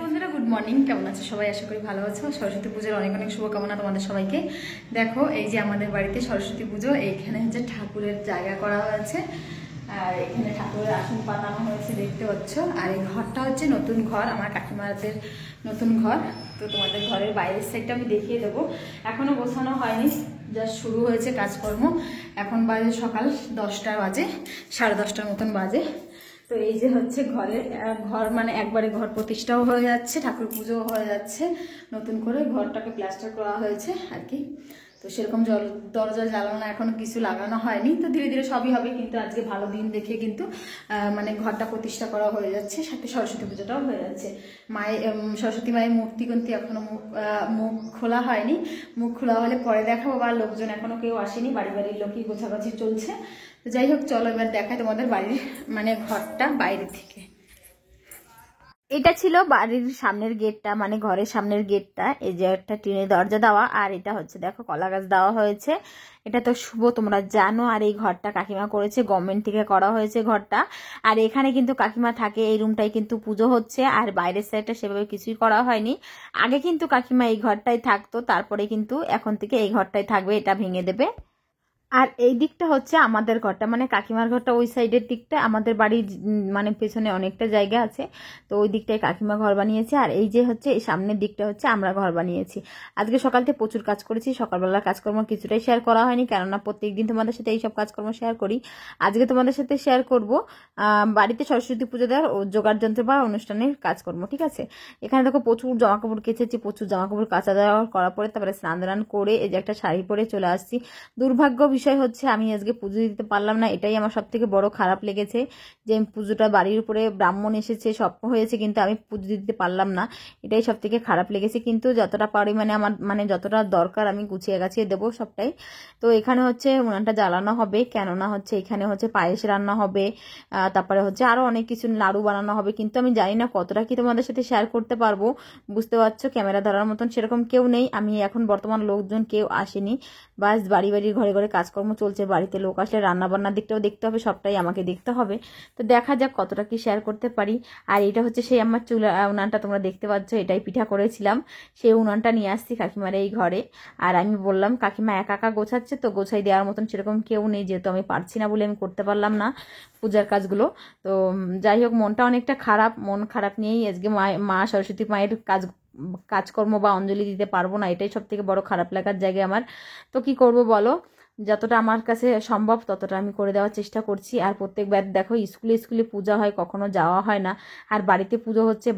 বন্ধুরা, good morning. কেমন আছে সবাই? আশা করি ভালো আছো। সরস্বতী পুজোর অনেক অনেক শুভকামনা তোমাদের সবাইকে। দেখো, এই যে আমাদের বাড়িতে সরস্বতী পুজো, এইখানে হচ্ছে ঠাকুরের জায়গা করা হয়েছে, আর এখানে ঠাকুরের আসন পাতানো হয়েছে, দেখতে পাচ্ছ। আর এই ঘরটা হচ্ছে নতুন ঘর, আমার কাকিমাদের নতুন ঘর। তো তোমাদের ঘরের বাইরের সাইডটা আমি দেখিয়ে দেবো। এখনো গোছানো হয়নি, জাস্ট শুরু হয়েছে কাজকর্ম। এখন বাজে সকাল 10টা বাজে, 10:30টার মতন বাজে। তো এই যে হচ্ছে ঘর মানে একবারে ঘর প্রতিষ্ঠাও হয়ে যাচ্ছে, ঠাকুর পুজোও হয়ে যাচ্ছে, নতুন করে ঘরটাকে প্লাস্টার করা হয়েছে আর কি। তো সেরকম দরজা জ্বালানো এখনো কিছু লাগানো হয়নি, তো ধীরে ধীরে সবই হবে। কিন্তু আজকে ভালো দিন দেখে কিন্তু মানে ঘরটা প্রতিষ্ঠা করা হয়ে যাচ্ছে, সাথে সরস্বতী পুজোটাও হয়ে যাচ্ছে। সরস্বতী মায়ের মূর্তি কিন্তু এখনো মুখ খোলা হয়নি। মুখ খোলা হলে পরে দেখাবো, বা লোকজন এখনো কেউ আসেনি, বাড়ির লোকই গোছাগাছি চলছে। তো যাই হোক, চলো এবার দেখাই তোমাদের বাড়ির মানে ঘরটা বাইরে থেকে। এটা ছিল বাড়ির সামনের গেটটা, মানে ঘরের সামনের গেটটা। এই যে একটা টিনের দরজা দেওয়া, আর এটা হচ্ছে দেখো কলা গাছ দেওয়া হয়েছে। এটা তো শুভ, তোমরা জানো। আর এই ঘরটা কাকিমা করেছে, গভর্নমেন্ট থেকে করা হয়েছে ঘরটা। আর এখানে কিন্তু কাকিমা থাকে, এই রুমটাই কিন্তু পুজো হচ্ছে। আর বাইরের সাইডটা সেভাবে কিছুই করা হয়নি। আগে কিন্তু কাকিমা এই ঘরটাই থাকতো, তারপরে কিন্তু এখন থেকে এই ঘরটাই থাকবে, এটা ভেঙে দেবে। আর এই দিকটা হচ্ছে আমাদের ঘরটা, মানে কাকিমার ঘরটা ওই সাইডের দিকটা। আমাদের বাড়ির মানে পেছনে অনেকটা জায়গা আছে, তো ওই দিকটায় কাকিমা ঘর বানিয়েছে। আর এই যে হচ্ছে এই সামনের দিকটা হচ্ছে আমরা ঘর বানিয়েছি। আজকে সকাল থেকে প্রচুর কাজ করেছি, সকালবেলার কাজকর্ম কিছুটাই শেয়ার করা হয়নি, কেননা প্রত্যেকদিন তোমাদের সাথে এইসব কাজকর্ম শেয়ার করি। আজকে তোমাদের সাথে শেয়ার করব বাড়িতে সরস্বতী পুজো দেওয়ার জোগাড় যন্ত্র বা অনুষ্ঠানের কাজকর্ম, ঠিক আছে। এখানে দেখো প্রচুর জামাকাপড় কেচেছি, প্রচুর জামাকাপড় কাচা দেওয়া করার পরে তারপরে স্নান দান করে এই যে একটা শাড়ি পরে চলে আসছি। দুর্ভাগ্য বিষয় হচ্ছে আমি আজকে পুজো দিতে পারলাম না, এটাই আমার সব থেকে বড় খারাপ লেগেছে। যে পুজোটা বাড়ির উপরে ব্রাহ্মণ এসেছে, স্বপ্ন হয়েছে, কিন্তু আমি পুজো দিতে পারলাম না, এটাই সব থেকে খারাপ লেগেছে। কিন্তু যতটা পারি মানে আমার মানে যতটা দরকার আমি গুছিয়ে গাছিয়ে দেবো সবটাই। তো এখানে হচ্ছে উনানটা জ্বালানো হবে, কেননা হচ্ছে এখানে হচ্ছে পায়েস রান্না হবে, তারপরে হচ্ছে আরো অনেক কিছু লাড়ু বানানো হবে। কিন্তু আমি জানি না কতটা কি তোমাদের সাথে শেয়ার করতে পারবো, বুঝতে পারছো। ক্যামেরা ধরার মতন সেরকম কেউ নেই, আমি এখন বর্তমান লোকজন কেউ আসেনি, বাস বাড়ি ঘরে ঘরে কাজকর্ম চলছে। বাড়িতে লোক আসলে রান্না বান্নার দিকটাও দেখতে হবে, সবটাই আমাকে দেখতে হবে। তো দেখা যাক কতটা কি শেয়ার করতে পারি। আর এটা হচ্ছে সেই আমার চুলা উনানটা, তোমরা দেখতে পাচ্ছ, এটাই পিঠা করেছিলাম, সেই উনানটা নিয়ে আসছি কাকিমার এই ঘরে। আর আমি বললাম কাকিমা একা একা গোছাচ্ছে, তো গোছাই দেওয়ার মতন সেরকম কেউ নেই, যেহেতু আমি পারছি না বলে আমি করতে পারলাম না পূজার কাজগুলো। তো যাই হোক, মনটা অনেকটা খারাপ, মন খারাপ নিয়েই আজকে মা সরস্বতী মায়ের কাজকর্ম বা অঞ্জলি দিতে পারবো না, এটাই সব থেকে বড় খারাপ লাগার জায়গা আমার। তো কি করব বলো, যতটা আমার কাছে সম্ভব ততটা আমি করে দেওয়ার চেষ্টা করছি। আর প্রত্যেকবার দেখো স্কুলে পূজা হয়, কখনো যাওয়া হয় না। আর বাড়িতে পুজো হচ্ছে,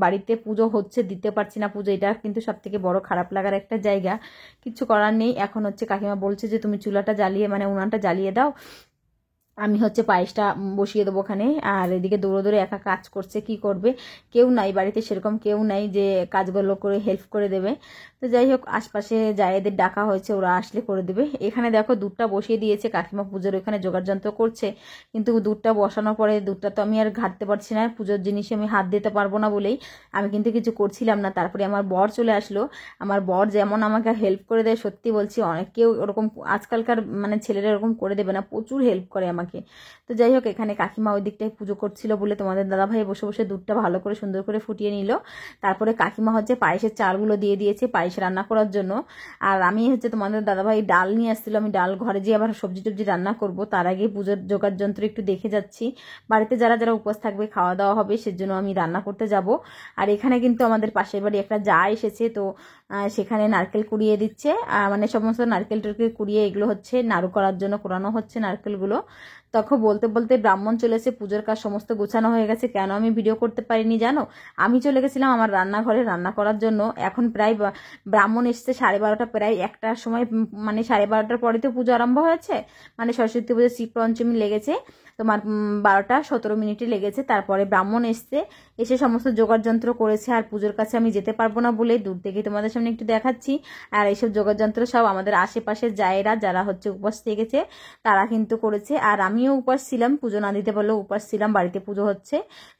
বাড়িতে পুজো হচ্ছে, দিতে পারছি না পুজো, এটা কিন্তু সব থেকে বড় খারাপ লাগার একটা জায়গা। কিছু করার নেই। এখন হচ্ছে কাকিমা বলছে যে তুমি চুলাটা জ্বালিয়ে মানে উনানটা জ্বালিয়ে দাও, আমি হচ্ছে পায়েসটা বসিয়ে দেবো ওখানে। আর এদিকে দৌড়ে দৌড়ে একা কাজ করছে, কি করবে, কেউ নাই বাড়িতে, সেরকম কেউ নাই যে কাজগুলো করে হেল্প করে দেবে। তো যাই হোক, আশপাশে জায়েদের ডাকা হয়েছে, ওরা আসলে করে দেবে। এখানে দেখো দুধটা বসিয়ে দিয়েছে কাকিমা, পুজোর ওখানে জোগাড় যন্ত্র করছে। কিন্তু দুধটা বসানোর পরে দুধটা তো আমি আর ঘাটতে পারছি না, পুজোর জিনিসে আমি হাত দিতে পারবো না বলেই আমি কিন্তু কিছু করছিলাম না। তারপরে আমার বর চলে আসলো। আমার বর যেমন আমাকে হেল্প করে দেয়, সত্যি বলছি, অনেক কেউ ওরকম আজকালকার মানে ছেলেরা এরকম করে দেবে না, প্রচুর হেল্প করে আমাকে। তো যাই হোক, এখানে কাকিমা ওই দিকটায় পুজো করছিল বলে তোমাদের দাদাভাই বসে বসে দুধটা ভালো করে সুন্দর করে ফুটিয়ে নিল। তারপরে কাকিমা হচ্ছে পায়েসের চালগুলো দিয়ে দিয়েছে পায়েস রান্না করার জন্য। আর আমি হচ্ছে তোমাদের দাদাভাই ডাল নিয়ে আসছিল, আমি ডাল ঘরে যেয়ে আবার সবজি টবজি রান্না করব, তার আগে পুজোর জোগাড় যন্ত্র একটু দেখে যাচ্ছি। বাড়িতে যারা যারা উপোস থাকবে, খাওয়া দাওয়া হবে, সেজন্য আমি রান্না করতে যাব। আর এখানে কিন্তু আমাদের পাশের বাড়ি একটা যা এসেছে, তো সেখানে নারকেল কুড়িয়ে দিচ্ছে, মানে সমস্ত নারকেল টারকেল কুড়িয়ে এগুলো হচ্ছে নাড়ু করার জন্য কোরানো হচ্ছে নারকেলগুলো। তখন বলতে বলতে ব্রাহ্মণ চলেছে, পুজোর কাজ সমস্ত গোছানো হয়ে গেছে। কেন আমি ভিডিও করতে পারিনি জানো, আমি চলে গেছিলাম আমার রান্নাঘরে রান্না করার জন্য। এখন প্রায় ব্রাহ্মণ এসছে 12:30, প্রায় 1টার সময়, মানে 12:30টার পরে তো পুজো আরম্ভ হয়েছে, মানে সরস্বতী পুজো শিব পঞ্চমী লেগেছে তোমার 12:17 লেগেছে। তারপরে ব্রাহ্মণ এসছে, এসে সমস্ত জোগাড় যন্ত্র করেছে। আর পুজোর কাছে আমি যেতে পারবো না বলে দূর থেকে তোমাদের সামনে একটু দেখাচ্ছি। আর এইসব জোগাড় যন্ত্র সব আমাদের আশেপাশের জায়েরা যারা হচ্ছে উপবাস থেকেছে তারা কিন্তু করেছে। আর আমিও উপাস ছিলাম, পুজো না দিতে পারলেও উপাস ছিলাম, বাড়িতে পুজো হচ্ছে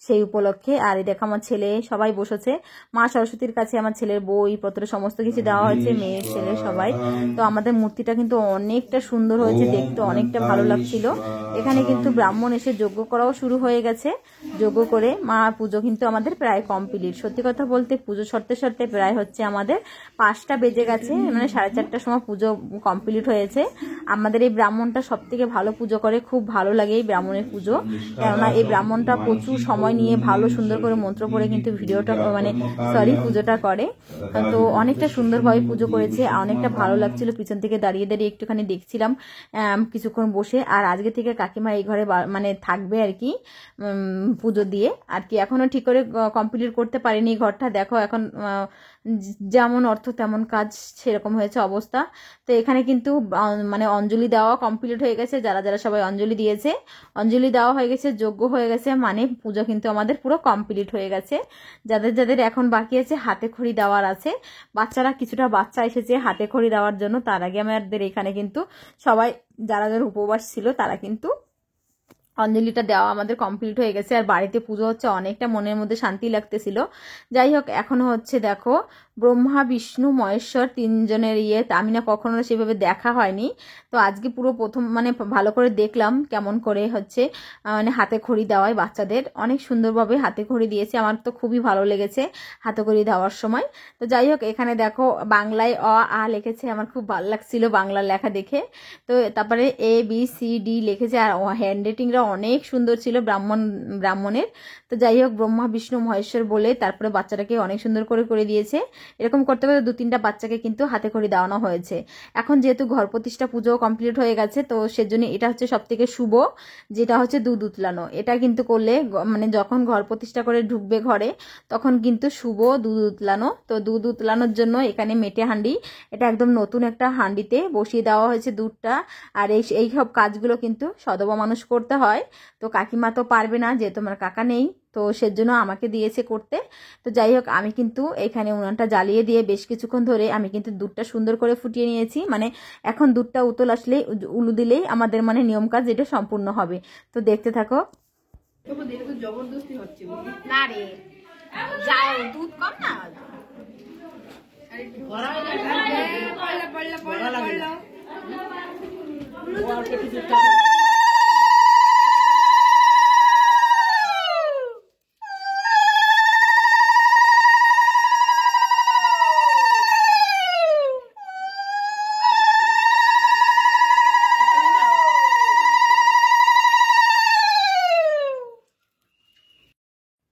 সেই উপলক্ষে। আর এই দেখো আমার ছেলে সবাই বসেছে মা সরস্বতীর কাছে, আমার ছেলের বই পত্র সমস্ত সমস্ত কিছু দেওয়া হয়েছে, মেয়ের ছেলে সবাই। তো আমাদের মূর্তিটা কিন্তু অনেকটা সুন্দর হয়েছে, দেখতে অনেকটা ভালো লাগছিল। এখানে কিন্তু ব্রাহ্মণ এসে যজ্ঞ করাও শুরু হয়ে গেছে। যজ্ঞ করে মা পুজো কিন্তু আমাদের প্রায় কমপ্লিট। সত্যি কথা বলতে পুজো সরতে সরতে প্রায় হচ্ছে আমাদের 5টা বেজে গেছে, মানে 4:30টার সময় পুজো কমপ্লিট হয়েছে। আমাদের এই ব্রাহ্মণটা সব থেকে ভালো পুজো করে, খুব ভালো লাগে এই ব্রাহ্মণের পুজো। কেননা এই ব্রাহ্মণটা প্রচুর সময় নিয়ে ভালো সুন্দর করে মন্ত্র পড়ে কিন্তু ভিডিওটা মানে পুজোটা করে। তো অনেকটা সুন্দরভাবে পুজো করেছে, অনেকটা ভালো লাগছিল। পিছন থেকে দাঁড়িয়ে দাঁড়িয়ে একটুখানি দেখছিলাম কিছুক্ষণ বসে। আর আজকে থেকে কাকিমা এই ঘরে মানে থাকবে আর কি পুজো দিয়ে আর কি। এখনো ঠিক করে কমপ্লিট করতে পারিনি ঘরটা। দেখো এখন যেমন অর্থ তেমন কাজ, সেরকম হয়েছে অবস্থা। তো এখানে কিন্তু মানে অঞ্জলি দেওয়া কমপ্লিট হয়ে গেছে। যারা যারা সবাই অঞ্জলি দিয়েছে, অঞ্জলি দেওয়া হয়ে গেছে, যজ্ঞ হয়ে গেছে, মানে পুজো কিন্তু আমাদের পুরো কমপ্লিট হয়ে গেছে। যাদের যাদের এখন বাকি আছে হাতে খড়ি দেওয়ার আছে, বাচ্চারা কিছুটা বাচ্চা এসেছে হাতে খড়ি দেওয়ার জন্য। তার আগে আমাদের এখানে কিন্তু সবাই যারা যারা উপবাস ছিল তারা কিন্তু অঞ্জলিটা দেওয়া আমাদের কমপ্লিট হয়ে গেছে। আর বাড়িতে পুজো হচ্ছে, অনেকটা মনের মধ্যে শান্তি লাগতেছিল। যাই হোক, এখনো হচ্ছে দেখো ব্রহ্মা বিষ্ণু মহেশ্বর 3জনের আমি না কখনো সেভাবে দেখা হয়নি। তো আজকে পুরো প্রথম মানে ভালো করে দেখলাম কেমন করে হচ্ছে মানে হাতে খড়ি দেওয়ায় বাচ্চাদের অনেক সুন্দরভাবে হাতে খড়ি দিয়েছে। আমার তো খুবই ভালো লেগেছে হাতে খড়ি দেওয়ার সময়। তো যাই হোক, এখানে দেখো বাংলায় অ আ লিখেছে, আমার খুব ভালো লাগছিল বাংলা লেখা দেখে। তো তারপরে ABCD লিখেছে, আর হ্যান্ড রাইটিংটা অনেক সুন্দর ছিল ব্রাহ্মণের। তো যাই হোক, ব্রহ্মা বিষ্ণু মহেশ্বর বলে তারপরে বাচ্চাটাকে অনেক সুন্দর করে দিয়ে এরকম করতে করতে 2-3টা বাচ্চাকে কিন্তু হাতে খড়ি দেওয়ানো হয়েছে। এখন যেহেতু ঘর প্রতিষ্ঠা পুজো কমপ্লিট হয়ে গেছে, তো সেজন্য এটা হচ্ছে সব থেকে শুভ, যেটা হচ্ছে দুধ উতলানো। এটা কিন্তু করলে মানে যখন ঘর প্রতিষ্ঠা করে ঢুকবে ঘরে, তখন কিন্তু শুভ দুধ উতলানো। তো দুধ উতলানোর জন্য এখানে মেটে হাঁড়ি, এটা একদম নতুন একটা হাঁড়িতে বসিয়ে দেওয়া হয়েছে দুধটা। আর এই সব কাজগুলো কিন্তু সদবা মানুষ করতে হয়। তো কাকিমা তো পারবে না, যেহেতু আমার কাকা নেই, তো সেজন্য আমাকে দিয়েছে করতে। তো যাই হোক, আমি কিন্তু এখানে উনানটা জ্বালিয়ে দিয়ে বেশ কিছুক্ষণ ধরে আমি কিন্তু দুধটা সুন্দর করে ফুটিয়ে নিয়েছি। মানে এখন দুধটা উতল আসলেই উলু দিলেই আমাদের মানে নিয়ম কাজ এটা সম্পূর্ণ হবে। তো দেখতে থাকো। জবরদস্তি হচ্ছে না রে, যাও দুধ কম না,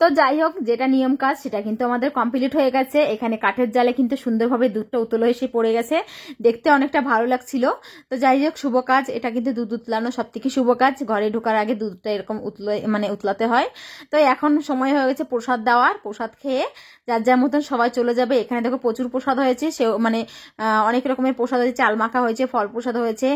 তো যাই হোক, যেটা নিয়ম কাজ সেটা কিন্তু আমাদের কমপ্লিট হয়ে গেছে। এখানে কাঠের জালে কিন্তু সুন্দরভাবে দুধটা উতলো এসে পড়ে গেছে, দেখতে অনেকটা ভালো লাগছিল। তো যাই হোক, শুভ কাজ এটা কিন্তু, দুধ উতলানো সব থেকে শুভ কাজ। ঘরে ঢোকার আগে দুধটা এরকম উতলাতে হয়। তো এখন সময় হয়ে গেছে প্রসাদ দেওয়ার। প্রসাদ খেয়ে যার যার মতন সবাই চলে যাবে। এখানে দেখো প্রচুর প্রসাদ হয়েছে, সে মানে অনেক রকমের প্রসাদ হয়েছে, চাল মাখা হয়েছে, ফল প্রসাদ হয়েছে,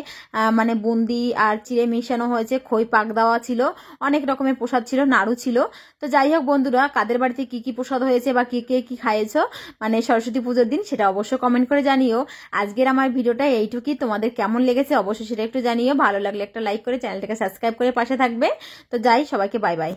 মানে বুন্দি আর চিড়ে মিশানো হয়েছে, খই পাক দেওয়া ছিল, অনেক রকমের প্রসাদ ছিল, নাড়ু ছিল। তো যাই হোক বন্ধুরা, কাদের বাড়িতে কি কি প্রসাদ হয়েছে বা কে কে কি খাইয়েছো মানে সরস্বতী পুজোর দিন, সেটা অবশ্যই কমেন্ট করে জানিও। আজকের আমার ভিডিওটা এইটুকুই, তোমাদের কেমন লেগেছে অবশ্যই সেটা একটু জানিও। ভালো লাগলে একটা লাইক করে চ্যানেলটাকে সাবস্ক্রাইব করে পাশে থাকবে। তো যাই, সবাইকে বাই বাই।